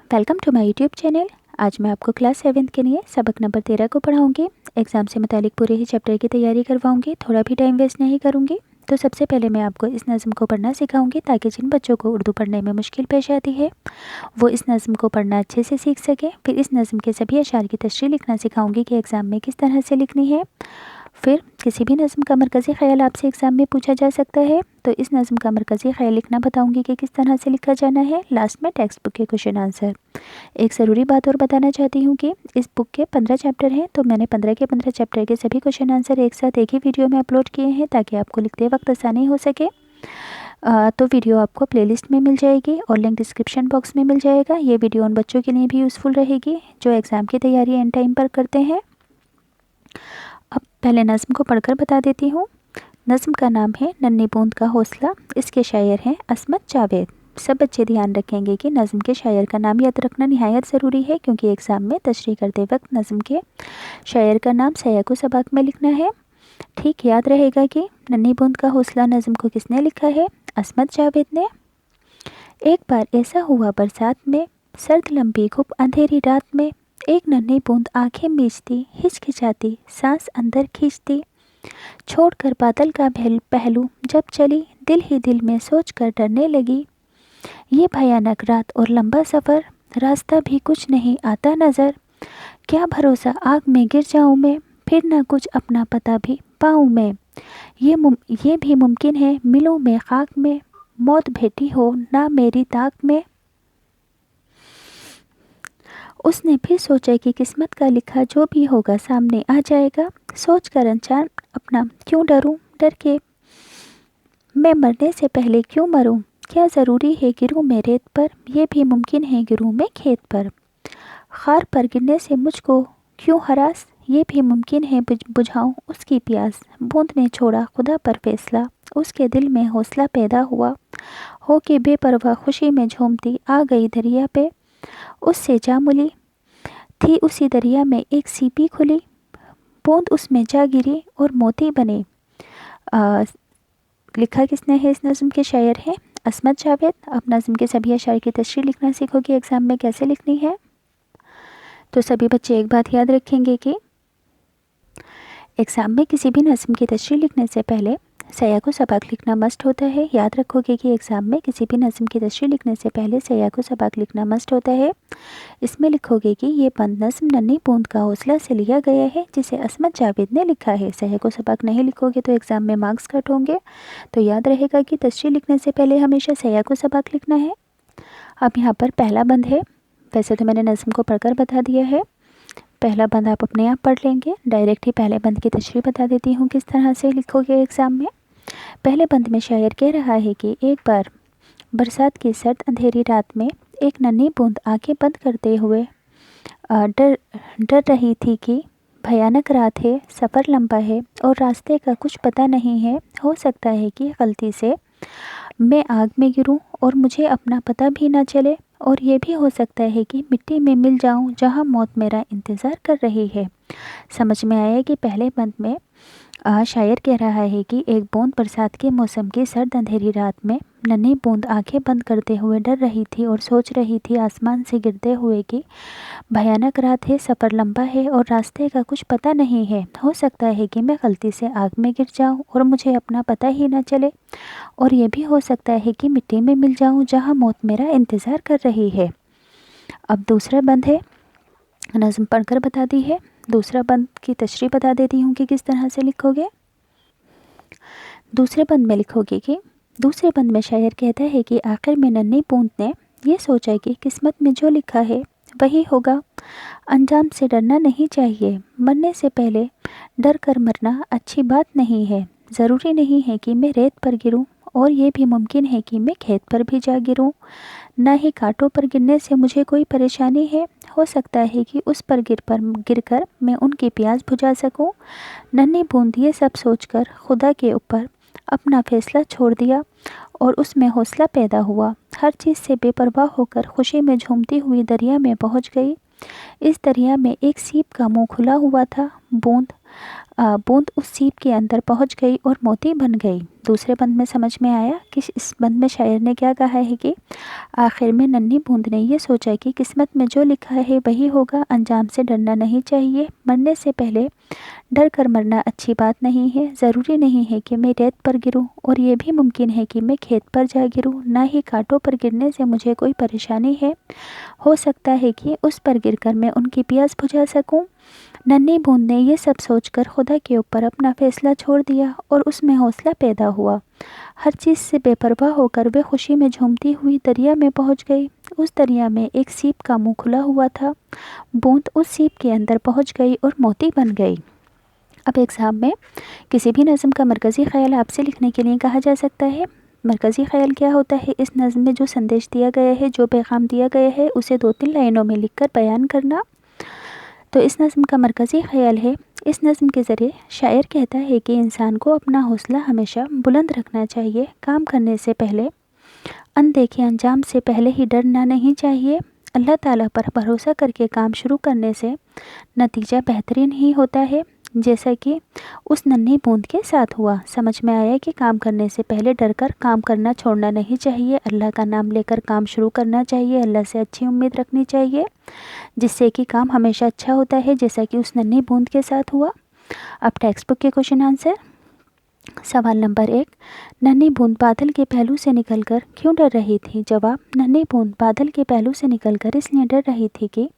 Welcome to my YouTube channel. आज मैं आपको क्लास 7 के लिए सबक नंबर 13 को पढ़ाऊंगी। एग्ज़ाम से मुतालिक पूरे ही चैप्टर की तैयारी करवाऊंगी, थोड़ा भी टाइम वेस्ट नहीं करूंगी। तो सबसे पहले मैं आपको इस नज़म को पढ़ना सिखाऊंगी ताकि जिन बच्चों को उर्दू पढ़ने में मुश्किल पेश आती है वो इस नज़म को पढ़ना अच्छे से सीख सके। फिर इस नज़म के सभी अशार की तशरीह लिखना सिखाऊंगी कि एग्ज़ाम में किस तरह से लिखनी है। फिर किसी भी नज़म का मरकज़ी ख़याल आपसे एग्ज़ाम में पूछा जा सकता है, तो इस नज़म का मरकज़ी ख़याल लिखना बताऊंगी कि किस तरह से लिखा जाना है। लास्ट में टेक्स्ट बुक के क्वेश्चन आंसर। एक ज़रूरी बात और बताना चाहती हूँ कि इस बुक के 15 चैप्टर हैं, तो मैंने 15 के 15 चैप्टर के सभी क्वेश्चन आंसर एक साथ एक ही वीडियो में अपलोड किए हैं ताकि आपको लिखते वक्त आसानी हो सके। तो वीडियो आपको प्लेलिस्ट में मिल जाएगी और लिंक डिस्क्रिप्शन बॉक्स में मिल जाएगा। ये वीडियो उन बच्चों के लिए भी यूज़फुल रहेगी जो एग्ज़ाम की तैयारी एंड टाइम पर करते हैं। अब पहले नज़म को पढ़कर बता देती हूँ। नज़म का नाम है नन्ही बूंद का हौसला। इसके शायर हैं असमत जावेद। सब बच्चे ध्यान रखेंगे कि नज़म के शायर का नाम याद रखना निहायत ज़रूरी है, क्योंकि एग्ज़ाम में तशरीह करते वक्त नज़म के शायर का नाम सयाको सबाक में लिखना है। ठीक याद रहेगा कि नन्ही बूंद का हौसला नज़म को किसने लिखा है? असमत जावेद ने। एक बार ऐसा हुआ बरसात में, सर्द लंबी घुप अंधेरी रात में, एक नन्ही बूंद आंखें मीचती हिचकिचाती सांस अंदर खींचती, छोड़कर बादल का पहलू जब चली, दिल ही दिल में सोच कर डरने लगी। ये भयानक रात और लंबा सफ़र, रास्ता भी कुछ नहीं आता नज़र, क्या भरोसा आग में गिर जाऊं मैं, फिर ना कुछ अपना पता भी पाऊं मैं। ये भी मुमकिन है मिलूं मैं खाक में, मौत भेटी हो ना मेरी ताक में। उसने फिर सोचा कि किस्मत का लिखा जो भी होगा सामने आ जाएगा। सोच कर अनजान अपना क्यों डरूं, डर के मैं मरने से पहले क्यों मरूं, क्या ज़रूरी है गिरूं मैं रेत पर, यह भी मुमकिन है गिरूं मैं खेत पर। खार पर गिरने से मुझको क्यों हरास, ये भी मुमकिन है बुझाऊं उसकी प्यास। बूंद ने छोड़ा खुदा पर फैसला, उसके दिल में हौसला पैदा हुआ, हो के बेपरवाह खुशी में झूमती आ गई दरिया पे। उससे जा मिली थी उसी दरिया में एक सीपी खुली, बूंद उसमें जा गिरी और मोती बने। लिखा किसने है? इस नज़म के शायर हैं असमत जावेद। अब नज़म के सभी अशार की तशरीह लिखना सीखोगे एग्ज़ाम में कैसे लिखनी है। तो सभी बच्चे एक बात याद रखेंगे कि एग्ज़ाम में किसी भी नज़म की तशरीह लिखने से पहले सयाको सबाक लिखना मस्ट होता है। याद रखोगे कि एग्ज़ाम में किसी भी नज़म की तशरीह लिखने से पहले सयाको सबाक लिखना मस्ट होता है। इसमें लिखोगे कि ये बंद नज़म नन्ही बूंद का हौसला से लिया गया है, जिसे असमत जावेद ने लिखा है। सयाको सबाक नहीं लिखोगे तो एग्ज़ाम में मार्क्स कट होंगे। तो याद रहेगा कि तशरीह लिखने से पहले हमेशा सयाको सबाक लिखना है। अब यहाँ पर पहला बंद है। वैसे तो मैंने नज़म को पढ़कर बता दिया है, पहला बंद आप अपने आप पढ़ लेंगे। डायरेक्ट ही पहले बंद की तशरीह बता देती हूँ किस तरह से लिखोगे एग्ज़ाम में। पहले बंद में शायर कह रहा है कि एक बार बरसात की सर्द अंधेरी रात में एक नन्ही बूंद आंखें बंद करते हुए डर रही थी कि भयानक रात है, सफ़र लंबा है और रास्ते का कुछ पता नहीं है। हो सकता है कि गलती से मैं आग में गिरूं और मुझे अपना पता भी ना चले, और ये भी हो सकता है कि मिट्टी में मिल जाऊं जहां मौत मेरा इंतज़ार कर रही है। समझ में आया कि पहले बंद में शायर कह रहा है कि एक बूंद बरसात के मौसम की सर्द अंधेरी रात में नन्ही बूंद आंखें बंद करते हुए डर रही थी और सोच रही थी आसमान से गिरते हुए कि भयानक रात है, सफ़र लंबा है और रास्ते का कुछ पता नहीं है। हो सकता है कि मैं गलती से आग में गिर जाऊं और मुझे अपना पता ही ना चले, और ये भी हो सकता है कि मिट्टी में मिल जाऊं जहां मौत मेरा इंतज़ार कर रही है। अब दूसरा बंद है, नज़म पढ़कर बता दी है। दूसरा बंद की तशरीह बता देती हूँ कि किस तरह से लिखोगे। दूसरे बंद में लिखोगे कि दूसरे बंद में शायर कहता है कि आखिर में नन्ही बूंद ने ये सोचा कि किस्मत में जो लिखा है वही होगा। अंजाम से डरना नहीं चाहिए, मरने से पहले डर कर मरना अच्छी बात नहीं है। ज़रूरी नहीं है कि मैं रेत पर गिरूं, और ये भी मुमकिन है कि मैं खेत पर भी जा गिरूं। ना ही कांटों पर गिरने से मुझे कोई परेशानी है। हो सकता है कि उस पर गिरकर मैं उनकी प्यास बुझा सकूं। नन्ही बूंद ये सब सोचकर खुदा के ऊपर अपना फैसला छोड़ दिया और उसमें हौसला पैदा हुआ। हर चीज़ से बेपरवाह होकर खुशी में झूमती हुई दरिया में पहुंच गई। इस दरिया में एक सीप का मुंह खुला हुआ था। बूंद बूंद उस सीप के अंदर पहुंच गई और मोती बन गई। दूसरे बंद में समझ में आया कि इस बंद में शायर ने क्या कहा है कि आखिर में नन्ही बूंद ने ये सोचा कि किस्मत में जो लिखा है वही होगा, अंजाम से डरना नहीं चाहिए, मरने से पहले डर कर मरना अच्छी बात नहीं है। ज़रूरी नहीं है कि मैं रेत पर गिरूं, और ये भी मुमकिन है कि मैं खेत पर जा गिरूं। ना ही कांटों पर गिरने से मुझे कोई परेशानी है, हो सकता है कि उस पर गिरकर मैं उनकी प्यास बुझा सकूं। नन्ही बूंद ने ये सब सोचकर खुदा के ऊपर अपना फैसला छोड़ दिया और उसमें हौसला पैदा हुआ। हर चीज़ से बेपरवाह होकर वे खुशी में झूमती हुई दरिया में पहुंच गई। उस दरिया में एक सीप का मुंह खुला हुआ था। बूंद उस सीप के अंदर पहुंच गई और मोती बन गई। अब एग्ज़ाम में किसी भी नज़म का मरकज़ी ख़याल आपसे लिखने के लिए कहा जा सकता है। मरकज़ी ख़याल क्या होता है? इस नज़म में जो संदेश दिया गया है, जो पैगाम दिया गया है, उसे 2-3 लाइनों में लिखकर बयान करना। तो इस नज़म का मरकज़ी ख़याल है, इस नज़म के ज़रिए शायर कहता है कि इंसान को अपना हौसला हमेशा बुलंद रखना चाहिए। काम करने से पहले, अनदेखे अंजाम से पहले ही डरना नहीं चाहिए। अल्लाह ताला पर भरोसा करके काम शुरू करने से नतीजा बेहतरीन ही होता है, जैसा कि उस नन्ही बूंद के साथ हुआ। समझ में आया कि काम करने से पहले डर कर काम करना छोड़ना नहीं चाहिए, अल्लाह का नाम लेकर काम शुरू करना चाहिए, अल्लाह से अच्छी उम्मीद रखनी चाहिए, जिससे कि काम हमेशा अच्छा होता है, जैसा कि उस नन्ही बूंद के साथ हुआ। अब टेक्स्ट बुक के क्वेश्चन आंसर। सवाल नंबर 1, नन्ही बूंद बादल के पहलू से निकलकर क्यों डर रही थी? जवाब, नन्ही बूंद बादल के पहलू से निकलकर इसलिए डर रही थी कि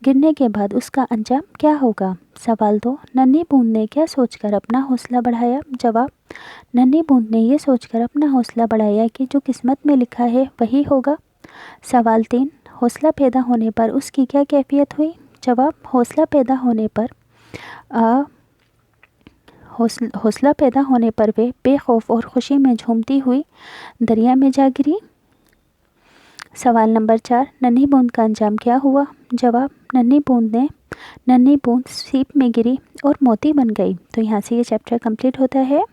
गिरने के बाद उसका अंजाम क्या होगा। सवाल 2, नन्ही बूंद ने क्या सोचकर अपना हौसला बढ़ाया? जवाब, नन्ही बूंद ने ये सोचकर अपना हौसला बढ़ाया कि जो किस्मत में लिखा है वही होगा। सवाल 3, हौसला पैदा होने पर उसकी क्या कैफियत हुई? जवाब, हौसला पैदा होने पर वे बेखौफ और खुशी में झूमती हुई दरिया में जा गिरी। सवाल नंबर 4, नन्ही बूंद का अंजाम क्या हुआ? जवाब, नन्ही बूंद सीप में गिरी और मोती बन गई। तो यहाँ से ये चैप्टर कंप्लीट होता है।